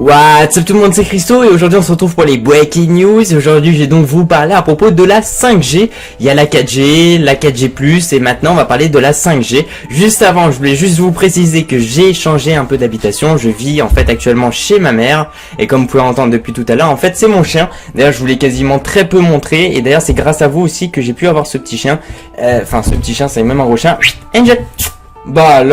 What's up tout le monde, c'est Christo et aujourd'hui on se retrouve pour les Breaking News. Aujourd'hui je vais donc vous parler à propos de la 5G. Il y a la 4G, la 4G+, et maintenant on va parler de la 5G. Juste avant, je voulais juste vous préciser que j'ai changé un peu d'habitation. Je vis en fait actuellement chez ma mère et comme vous pouvez entendre depuis tout à l'heure, en fait c'est mon chien. D'ailleurs je vous l'ai quasiment très peu montré et d'ailleurs c'est grâce à vous aussi que j'ai pu avoir ce petit chien. Enfin ce petit chien, c'est même un gros chien. Angel. Bah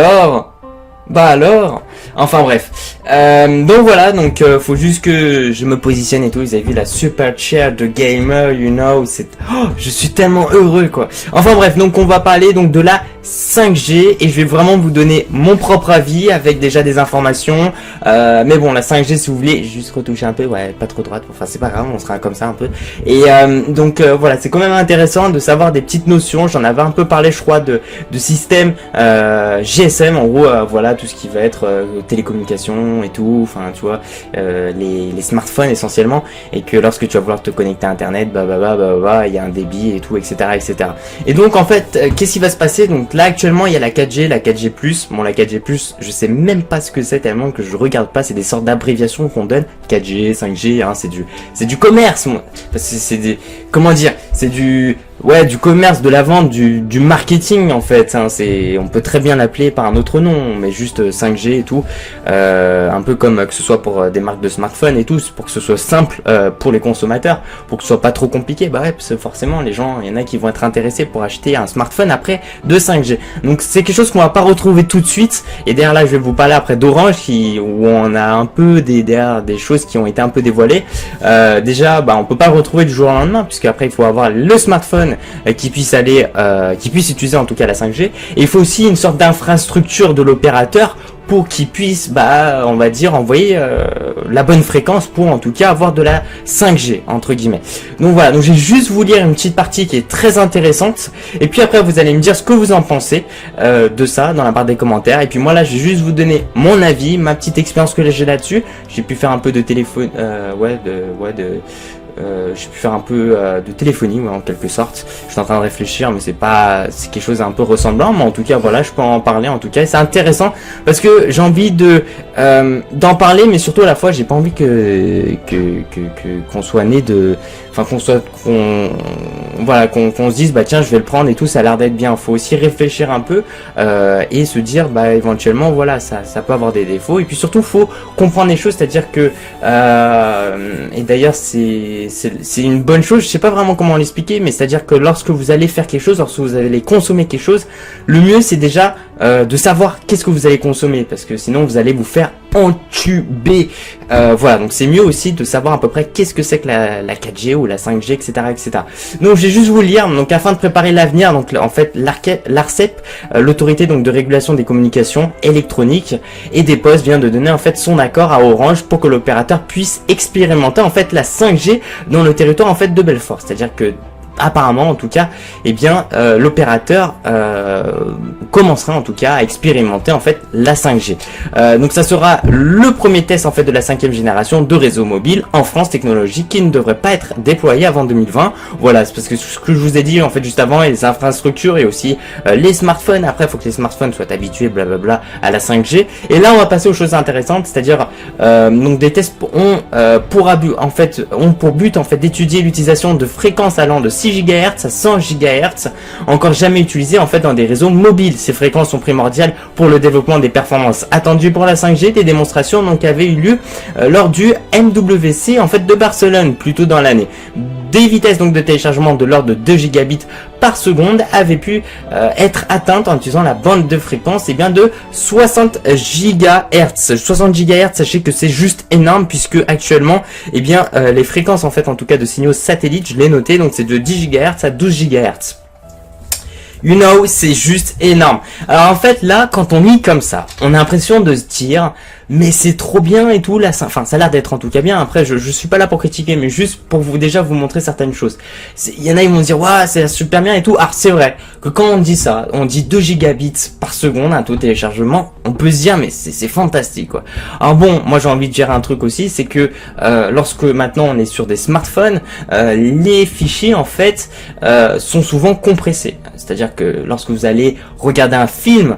alors, enfin bref. Donc voilà, donc faut juste que je me positionne et tout. Vous avez vu la super chair de gamer, you know, c'est, oh, je suis tellement heureux quoi. Enfin bref, donc on va parler donc de la 5G et je vais vraiment vous donner mon propre avis avec déjà des informations. Mais bon, la 5G, si vous voulez, juste retoucher un peu, ouais, pas trop droite. Enfin c'est pas grave, on sera comme ça un peu. Et donc voilà, c'est quand même intéressant de savoir des petites notions. J'en avais un peu parlé, je crois, de système GSM, en gros, voilà tout ce qui va être télécommunications et tout, enfin tu vois, les smartphones essentiellement, et que lorsque tu vas vouloir te connecter à internet, il y a un débit et tout, etc. Et donc en fait, qu'est-ce qui va se passer? Donc là actuellement il y a la 4G, la 4G+, bon la 4G+, je sais même pas ce que c'est tellement que je regarde pas, c'est des sortes d'abréviations qu'on donne, 4G, 5G, hein, c'est du commerce, moi. C'est des, comment dire, c'est du, ouais, du commerce, de la vente, du marketing en fait, hein, on peut très bien l'appeler par un autre nom, mais juste 5G et tout, un peu comme que ce soit pour des marques de smartphones et tout, pour que ce soit simple pour les consommateurs, pour que ce soit pas trop compliqué, bah ouais, parce que forcément les gens, il y en a qui vont être intéressés pour acheter un smartphone après de 5G. Donc c'est quelque chose qu'on va pas retrouver tout de suite, et derrière là je vais vous parler après d'Orange où on a un peu des choses qui ont été un peu dévoilées. Déjà, bah on peut pas le retrouver du jour au lendemain, puisque après il faut avoir le smartphone qui puisse utiliser en tout cas la 5G, et il faut aussi une sorte d'infrastructure de l'opérateur pour qu'il puisse, bah, on va dire, envoyer la bonne fréquence pour en tout cas avoir de la 5G entre guillemets. Donc voilà, donc je vais juste vous lire une petite partie qui est très intéressante, et puis après vous allez me dire ce que vous en pensez de ça dans la barre des commentaires. Et puis moi là je vais juste vous donner mon avis, ma petite expérience que j'ai là-dessus. J'ai pu faire un peu de téléphone, j'ai pu faire un peu de téléphonie, ouais, en quelque sorte. Je suis en train de réfléchir, mais c'est quelque chose d'un peu ressemblant, mais en tout cas voilà, je peux en parler en tout cas. C'est intéressant parce que j'ai envie d'en parler, mais surtout à la fois j'ai pas envie qu'on soit né de, enfin qu'on se dise bah tiens je vais le prendre et tout, ça a l'air d'être bien. Faut aussi réfléchir un peu et se dire bah éventuellement voilà ça peut avoir des défauts, et puis surtout faut comprendre les choses, c'est-à-dire que et d'ailleurs c'est une bonne chose, je sais pas vraiment comment l'expliquer, mais c'est-à-dire que lorsque vous allez faire quelque chose, lorsque vous allez consommer quelque chose, le mieux c'est déjà de savoir qu'est-ce que vous allez consommer, parce que sinon vous allez vous faire entuber. Voilà, donc c'est mieux aussi de savoir à peu près qu'est-ce que c'est que la 4G ou la 5G, etc. Donc je vais juste vous lire, donc afin de préparer l'avenir, donc en fait l'ARCEP, l'autorité donc de régulation des communications électroniques et des postes, vient de donner en fait son accord à Orange pour que l'opérateur puisse expérimenter en fait la 5G dans le territoire en fait de Belfort. C'est-à-dire que apparemment en tout cas, eh bien l'opérateur commencera en tout cas à expérimenter en fait la 5G. Donc ça sera le premier test en fait de la 5e génération de réseau mobile en France, technologie qui ne devrait pas être déployée avant 2020. Voilà, c'est parce que ce que je vous ai dit en fait juste avant, les infrastructures et aussi les smartphones. Après il faut que les smartphones soient habitués blablabla à la 5G. Et là on va passer aux choses intéressantes, c'est-à-dire donc des tests ont pour but en fait d'étudier l'utilisation de fréquences allant de 6 GHz à 100 GHz, encore jamais utilisées en fait dans des réseaux mobiles. Ces fréquences sont primordiales pour le développement des performances attendues pour la 5G. Des démonstrations donc avaient eu lieu lors du MWC en fait de Barcelone plus tôt dans l'année. Des vitesses donc de téléchargement de l'ordre de 2 gigabits par seconde avaient pu être atteintes en utilisant la bande de fréquence et bien de 60 GHz. 60 GHz, sachez que c'est juste énorme, puisque actuellement eh bien les fréquences en fait en tout cas de signaux satellites, je l'ai noté, donc c'est de 10 GHz à 12 GHz. You know, c'est juste énorme. Alors en fait là, quand on lit comme ça, on a l'impression de se dire mais c'est trop bien et tout là, enfin ça a l'air d'être en tout cas bien. Après je suis pas là pour critiquer, mais juste pour vous montrer certaines choses. Il y en a, ils vont dire waouh c'est super bien et tout. Alors c'est vrai que quand on dit ça, on dit 2 gigabits par seconde un taux de téléchargement, on peut se dire mais c'est fantastique quoi. Alors bon, moi j'ai envie de dire un truc aussi, c'est que lorsque maintenant on est sur des smartphones, les fichiers en fait sont souvent compressés. C'est-à-dire que lorsque vous allez regarder un film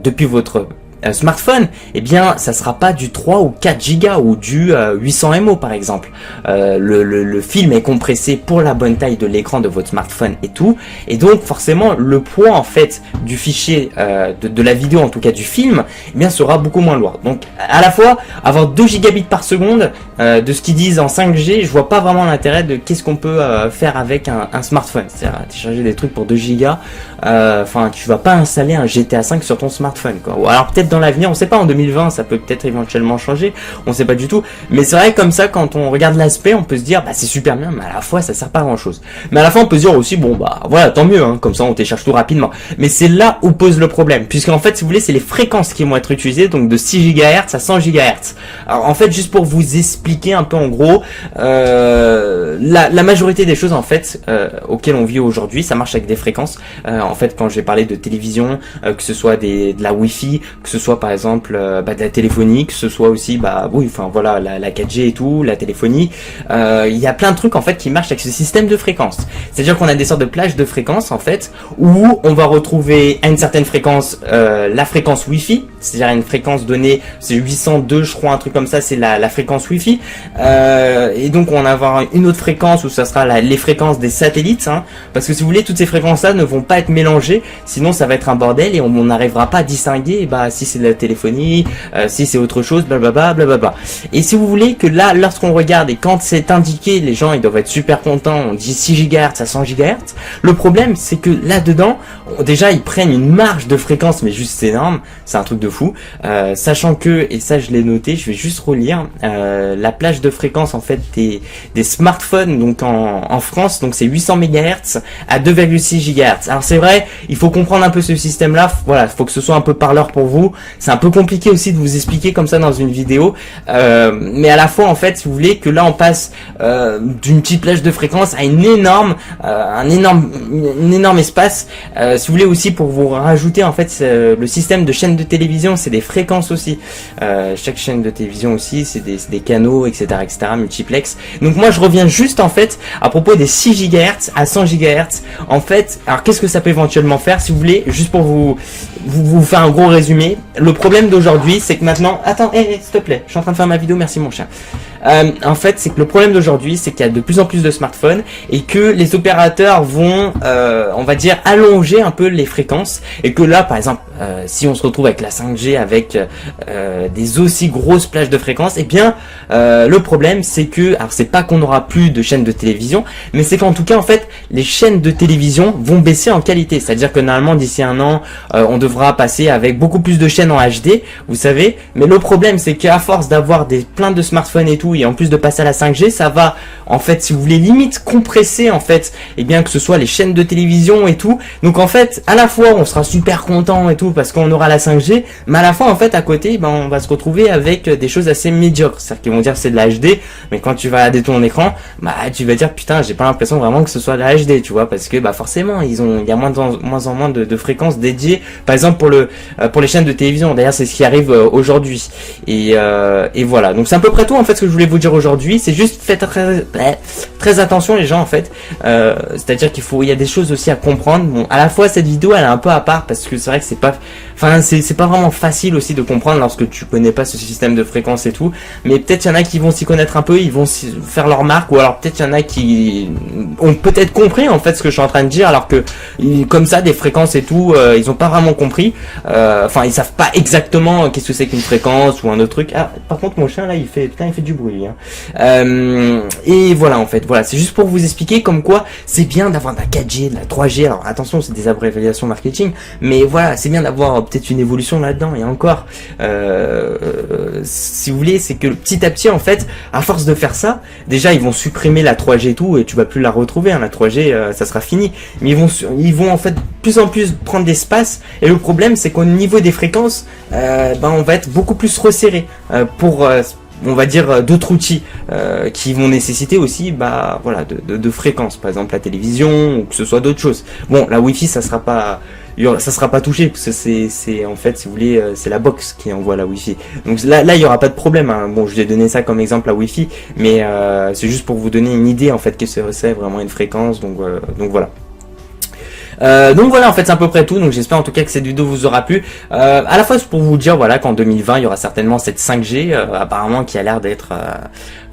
depuis votre smartphone, eh bien ça sera pas du 3 ou 4 gigas ou du 800 MO par exemple. Le film est compressé pour la bonne taille de l'écran de votre smartphone et tout, et donc forcément le poids en fait du fichier de la vidéo, en tout cas du film, eh bien sera beaucoup moins lourd. Donc à la fois avoir 2 gigabits par seconde de ce qu'ils disent en 5G, je vois pas vraiment l'intérêt de qu'est-ce qu'on peut faire avec un smartphone. C'est-à-dire télécharger des trucs pour 2 gigas, enfin tu vas pas installer un GTA 5 sur ton smartphone quoi. Ou alors peut-être dans l'avenir, on sait pas, en 2020 ça peut peut-être éventuellement changer, on sait pas du tout, mais c'est vrai comme ça quand on regarde l'aspect, on peut se dire bah c'est super bien, mais à la fois ça sert pas à grand chose. Mais à la fin on peut se dire aussi bon bah voilà tant mieux hein, comme ça on télécharge tout rapidement. Mais c'est là où pose le problème, puisqu'en fait si vous voulez c'est les fréquences qui vont être utilisées, donc de 6 GHz à 100 GHz. Alors en fait juste pour vous expliquer un peu en gros, la majorité des choses en fait auxquelles on vit aujourd'hui, ça marche avec des fréquences. En fait quand j'ai parlé de télévision, que ce soit de la Wi-Fi, que ce soit par exemple de la téléphonie, que ce soit aussi oui enfin voilà la 4G et tout, la téléphonie, il y a plein de trucs en fait qui marchent avec ce système de fréquences. C'est-à-dire qu'on a des sortes de plages de fréquences en fait où on va retrouver à une certaine fréquence la fréquence Wi-Fi, c'est-à-dire une fréquence donnée, c'est 802 je crois, un truc comme ça, c'est la fréquence Wi-Fi, et donc on va avoir une autre fréquence où ça sera les fréquences des satellites, hein, parce que si vous voulez toutes ces fréquences là ne vont pas être mélangées, sinon ça va être un bordel et on n'arrivera pas à distinguer si c'est de la téléphonie, si c'est autre chose, blablabla, blablabla. Et si vous voulez que là, lorsqu'on regarde et quand c'est indiqué, les gens ils doivent être super contents, on dit 6 GHz à 100 GHz, le problème c'est que là-dedans, déjà ils prennent une marge de fréquence mais juste énorme, c'est un truc de fou, sachant que, et ça je l'ai noté, je vais juste relire, la plage de fréquence en fait des smartphones donc en France, donc c'est 800 MHz à 2,6 GHz. Alors c'est vrai, il faut comprendre un peu ce système là, voilà, faut que ce soit un peu parleur pour vous, c'est un peu compliqué aussi de vous expliquer comme ça dans une vidéo, mais à la fois en fait si vous voulez que là on passe d'une petite plage de fréquence à un énorme espace, si vous voulez aussi pour vous rajouter en fait le système de chaîne de télévision, c'est des fréquences aussi, chaque chaîne de télévision aussi c'est des canaux etc multiplex. Donc moi je reviens juste en fait à propos des 6 GHz à 100 GHz en fait. Alors qu'est-ce que ça peut éventuellement faire si vous voulez, juste pour vous faire un gros résumé. Le problème d'aujourd'hui c'est que maintenant, attends, s'il te plaît, je suis en train de faire ma vidéo, merci mon chien. En fait c'est que le problème d'aujourd'hui c'est qu'il y a de plus en plus de smartphones et que les opérateurs vont on va dire allonger un peu les fréquences, et que là par exemple si on se retrouve avec la 5G avec des aussi grosses plages de fréquences, et bien le problème c'est que, alors c'est pas qu'on n'aura plus de chaînes de télévision, mais c'est qu'en tout cas en fait les chaînes de télévision vont baisser en qualité, c'est à dire que normalement d'ici un an on devra passer avec beaucoup plus de chaînes en HD, vous savez, mais le problème c'est qu'à force d'avoir plein de smartphones et tout, et en plus de passer à la 5G, ça va en fait si vous voulez limite compresser en fait, et bien que ce soit les chaînes de télévision et tout. Donc en fait à la fois on sera super content et tout parce qu'on aura la 5G, mais à la fois en fait à côté on va se retrouver avec des choses assez médiocres, c'est-à-dire qu'ils vont dire c'est de la HD, mais quand tu vas regarder ton écran, tu vas dire putain j'ai pas l'impression vraiment que ce soit de la HD, tu vois, parce que forcément il y a moins en moins de fréquences dédiées par exemple pour les chaînes de télévision. D'ailleurs c'est ce qui arrive aujourd'hui, et voilà, donc c'est à peu près tout en fait ce que je voulais vous dire aujourd'hui. C'est juste faites très attention les gens en fait, c'est-à-dire il y a des choses aussi à comprendre. Bon, à la fois cette vidéo elle est un peu à part parce que c'est vrai que c'est pas vraiment facile aussi de comprendre lorsque tu connais pas ce système de fréquences et tout, mais peut-être il y en a qui vont s'y connaître un peu, ils vont faire leur marque, ou alors peut-être il y en a qui ont peut-être compris en fait ce que je suis en train de dire, alors que comme ça des fréquences et tout, ils ont pas vraiment compris, ils savent pas exactement qu'est-ce que c'est qu'une fréquence ou un autre truc. Ah par contre mon chien là il fait du bruit, hein. Et voilà en fait, voilà, c'est juste pour vous expliquer comme quoi c'est bien d'avoir de la 4G, de la 3G, alors attention c'est des abréviations marketing, mais voilà c'est bien d'avoir peut-être une évolution là-dedans. Et encore si vous voulez, c'est que petit à petit en fait, à force de faire ça, déjà ils vont supprimer la 3G et tout, et tu vas plus la retrouver, hein, la 3G ça sera fini, mais ils vont en fait plus en plus prendre d'espace, et le problème c'est qu'au niveau des fréquences on va être beaucoup plus resserré pour on va dire d'autres outils qui vont nécessiter aussi de fréquences, par exemple la télévision, ou que ce soit d'autres choses. Bon, la Wi-Fi ça sera pas touché, parce que c'est en fait si vous voulez c'est la box qui envoie la Wi-Fi, donc là il y aura pas de problème, hein. Bon je vous ai donné ça comme exemple la Wi-Fi, mais c'est juste pour vous donner une idée en fait que c'est vraiment une fréquence, donc voilà. Donc voilà, en fait c'est à peu près tout. Donc j'espère en tout cas que cette vidéo vous aura plu. À la fois c'est pour vous dire voilà qu'en 2020 il y aura certainement cette 5G apparemment qui a l'air d'être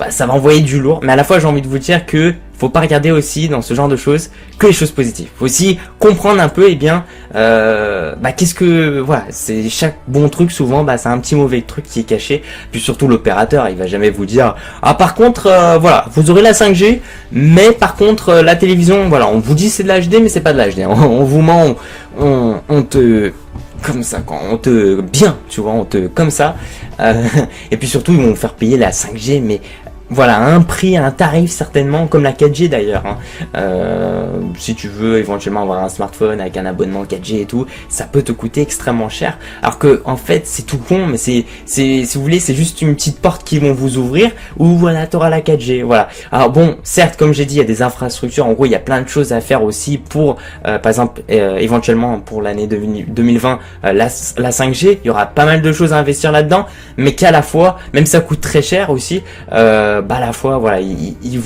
ça va envoyer du lourd, mais à la fois j'ai envie de vous dire que faut pas regarder aussi dans ce genre de choses que les choses positives. Faut aussi comprendre un peu qu'est-ce que voilà, c'est chaque bon truc souvent c'est un petit mauvais truc qui est caché. Puis surtout l'opérateur, il va jamais vous dire par contre voilà, vous aurez la 5G, mais par contre la télévision, voilà, on vous dit c'est de la HD mais c'est pas de la HD. On vous ment, on te comme ça, quand on te bien, tu vois, on te comme ça. Et puis surtout ils vont vous faire payer la 5G, mais voilà, un prix, un tarif certainement, comme la 4G d'ailleurs. Si tu veux éventuellement avoir un smartphone avec un abonnement 4G et tout, ça peut te coûter extrêmement cher. Alors que en fait c'est tout con, mais c'est si vous voulez c'est juste une petite porte qu'ils vont vous ouvrir où voilà t'auras la 4G. Voilà. Alors bon, certes comme j'ai dit il y a des infrastructures. En gros il y a plein de choses à faire aussi pour par exemple éventuellement pour l'année 2020 la 5G. Il y aura pas mal de choses à investir là-dedans, mais qu'à la fois même ça coûte très cher aussi. À la fois voilà ils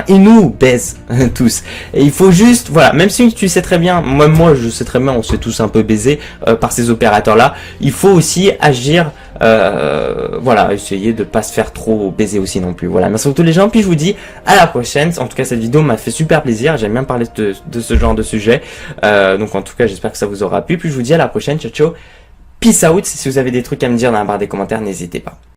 nous baissent tous et il faut juste voilà, même si tu sais très bien, moi je sais très bien, on se fait tous un peu baiser par ces opérateurs là, il faut aussi agir, voilà, essayer de pas se faire trop baiser aussi non plus. Voilà, merci à tous les gens, puis je vous dis à la prochaine. En tout cas cette vidéo m'a fait super plaisir, j'aime bien parler de ce genre de sujet, donc en tout cas j'espère que ça vous aura plu, puis je vous dis à la prochaine, ciao ciao, peace out. Si vous avez des trucs à me dire dans la barre des commentaires, n'hésitez pas.